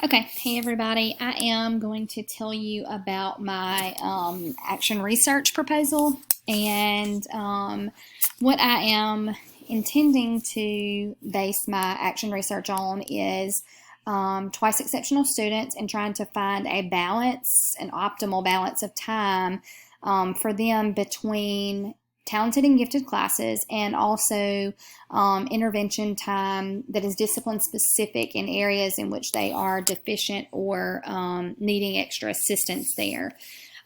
Okay, hey everybody. I am going to tell you about my action research proposal and what I am intending to base my action research on is twice exceptional students and trying to find a balance, an optimal balance of time for them between talented and gifted classes and also intervention time that is discipline specific in areas in which they are deficient or needing extra assistance there.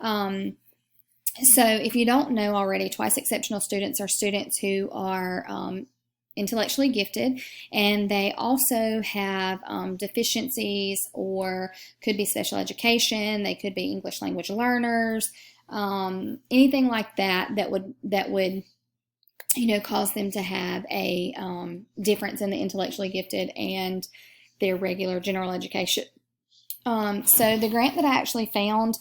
So if you don't know already, twice exceptional students are students who are intellectually gifted, and they also have deficiencies or could be special education. They could be English language learners, anything like that would cause them to have a difference in the intellectually gifted and their regular general education. So the grant that I actually found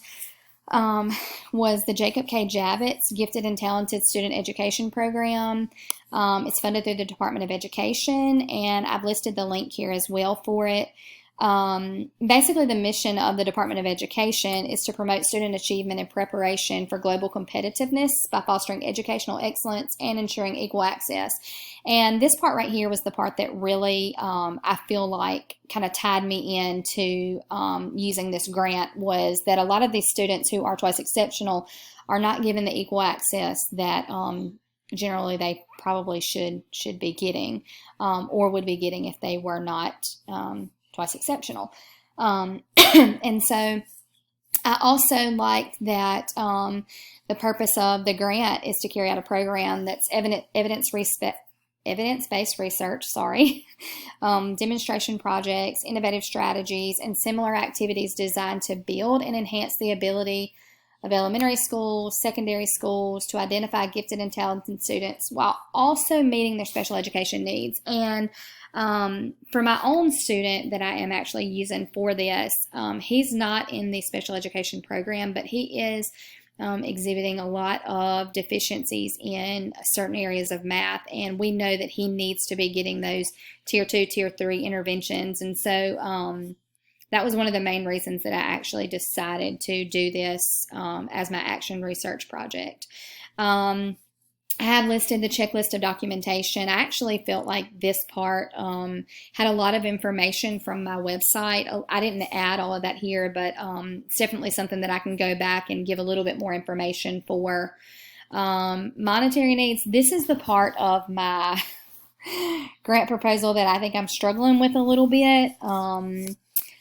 was the Jacob K. Javits Gifted and Talented Student Education Program. It's funded through the Department of Education, and I've listed the link here as well for it. Basically, the mission of the Department of Education is to promote student achievement and preparation for global competitiveness by fostering educational excellence and ensuring equal access. And this part right here was the part that really, I feel like, kind of tied me into using this grant, was that a lot of these students who are twice exceptional are not given the equal access that generally they probably should be getting or would be getting if they were not twice exceptional. And so I also like that the purpose of the grant is to carry out a program that's evidence-based research, demonstration projects, innovative strategies, and similar activities designed to build and enhance the ability of elementary schools, secondary schools to identify gifted and talented students while also meeting their special education needs. And for my own student that I am actually using for this, he's not in the special education program, but he is exhibiting a lot of deficiencies in certain areas of math, and we know that he needs to be getting those tier 2, tier 3 interventions. And so that was one of the main reasons that I actually decided to do this as my action research project. I have listed the checklist of documentation. I actually felt like this part had a lot of information from my website. I didn't add all of that here, but it's definitely something that I can go back and give a little bit more information for. Monetary needs. This is the part of my grant proposal that I think I'm struggling with a little bit.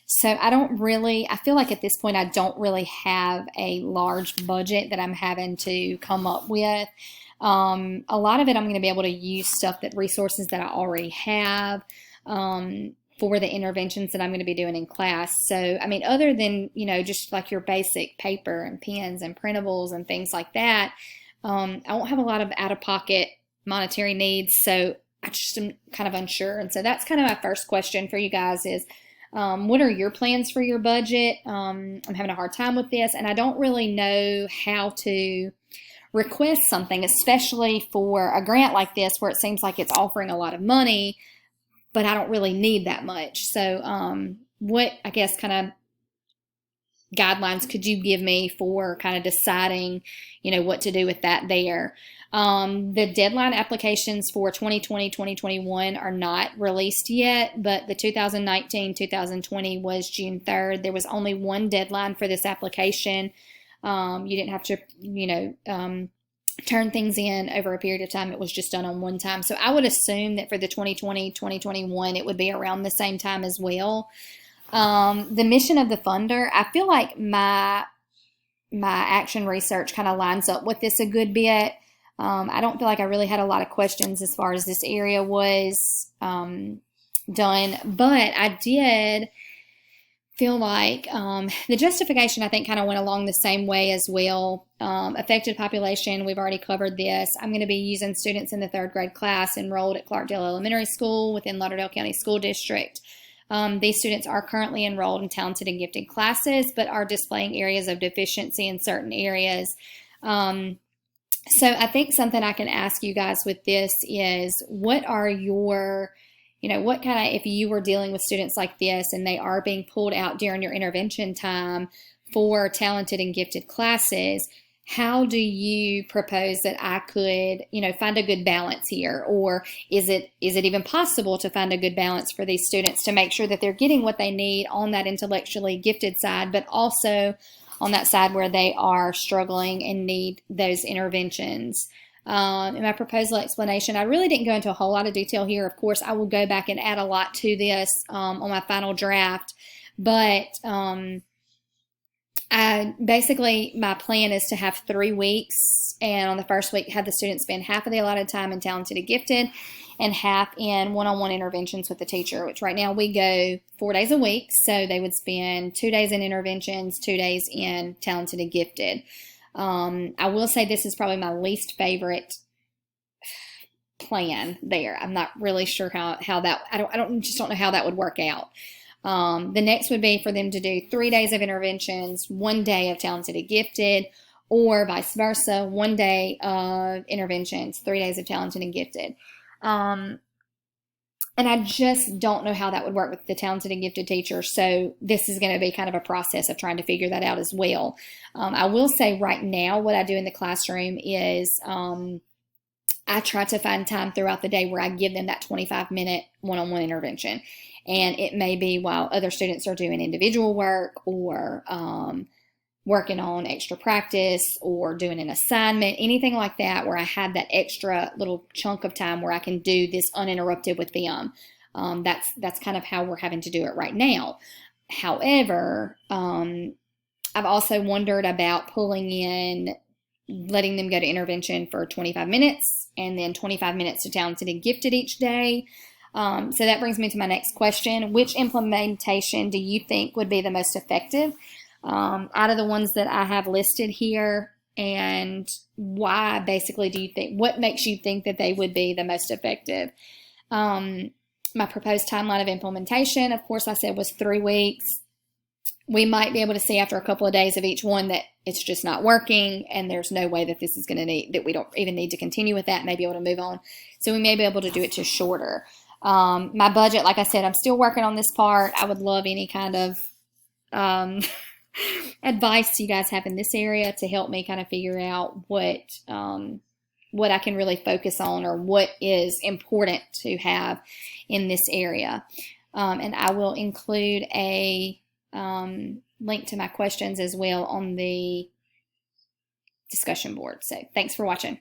So I feel like at this point I don't really have a large budget that I'm having to come up with. A lot of it I'm going to be able to use resources that I already have for the interventions that I'm going to be doing in class. So, I mean, other than, just like your basic paper and pens and printables and things like that, I won't have a lot of out-of-pocket monetary needs, so I just am kind of unsure. And so that's kind of my first question for you guys is, what are your plans for your budget? I'm having a hard time with this, and I don't really know how to request something, especially for a grant like this where it seems like it's offering a lot of money, but I don't really need that much. So what, I guess, kind of guidelines could you give me for kind of deciding, what to do with that there? The deadline applications for 2020, 2021 are not released yet, but the 2019-2020 was June 3rd. There was only one deadline for this application. You didn't have to, turn things in over a period of time. It was just done on one time. So I would assume that for the 2020, 2021, it would be around the same time as well. The mission of the funder, I feel like my action research kind of lines up with this a good bit. I don't feel like I really had a lot of questions as far as this area was done, but I did feel like the justification, I think, kind of went along the same way as well. Affected population, we've already covered this. I'm going to be using students in the 3rd grade class enrolled at Clarkdale Elementary School within Lauderdale County School District. These students are currently enrolled in talented and gifted classes, but are displaying areas of deficiency in certain areas. So I think something I can ask you guys with this is, what are your what kind of, if you were dealing with students like this and they are being pulled out during your intervention time for talented and gifted classes, how do you propose that I could, find a good balance here? Or is it even possible to find a good balance for these students to make sure that they're getting what they need on that intellectually gifted side, but also on that side where they are struggling and need those interventions? In my proposal explanation, I really didn't go into a whole lot of detail here. Of course, I will go back and add a lot to this on my final draft, but basically my plan is to have 3 weeks, and on the first week have the students spend half of the allotted time in talented and gifted and half in one-on-one interventions with the teacher, which right now we go 4 days a week, so they would spend 2 days in interventions, 2 days in talented and gifted. I will say this is probably my least favorite plan there. I'm not really sure how that, I don't know how that would work out. The next would be for them to do 3 days of interventions, 1 day of talented and gifted, or vice versa, 1 day of interventions, 3 days of talented and gifted. And I just don't know how that would work with the talented and gifted teacher. So this is going to be kind of a process of trying to figure that out as well. I will say right now what I do in the classroom is I try to find time throughout the day where I give them that 25-minute one-on-one intervention. And it may be while other students are doing individual work or working on extra practice or doing an assignment, anything like that, where I have that extra little chunk of time where I can do this uninterrupted with them. That's kind of how we're having to do it right now. However, I've also wondered about pulling in, letting them go to intervention for 25 minutes and then 25 minutes to talented and gifted each day. So that brings me to my next question. Which implementation do you think would be the most effective out of the ones that I have listed here, and why basically do you think, what makes you think that they would be the most effective? My proposed timeline of implementation, of course, I said was 3 weeks. We might be able to see after a couple of days of each one that it's just not working and there's no way that this is going to need, that we don't even need to continue with that and may be able to move on. So we may be able to do it just shorter. My budget, like I said, I'm still working on this part. I would love any kind of advice you guys have in this area to help me kind of figure out what I can really focus on or what is important to have in this area. And I will include a link to my questions as well on the discussion board. So thanks for watching.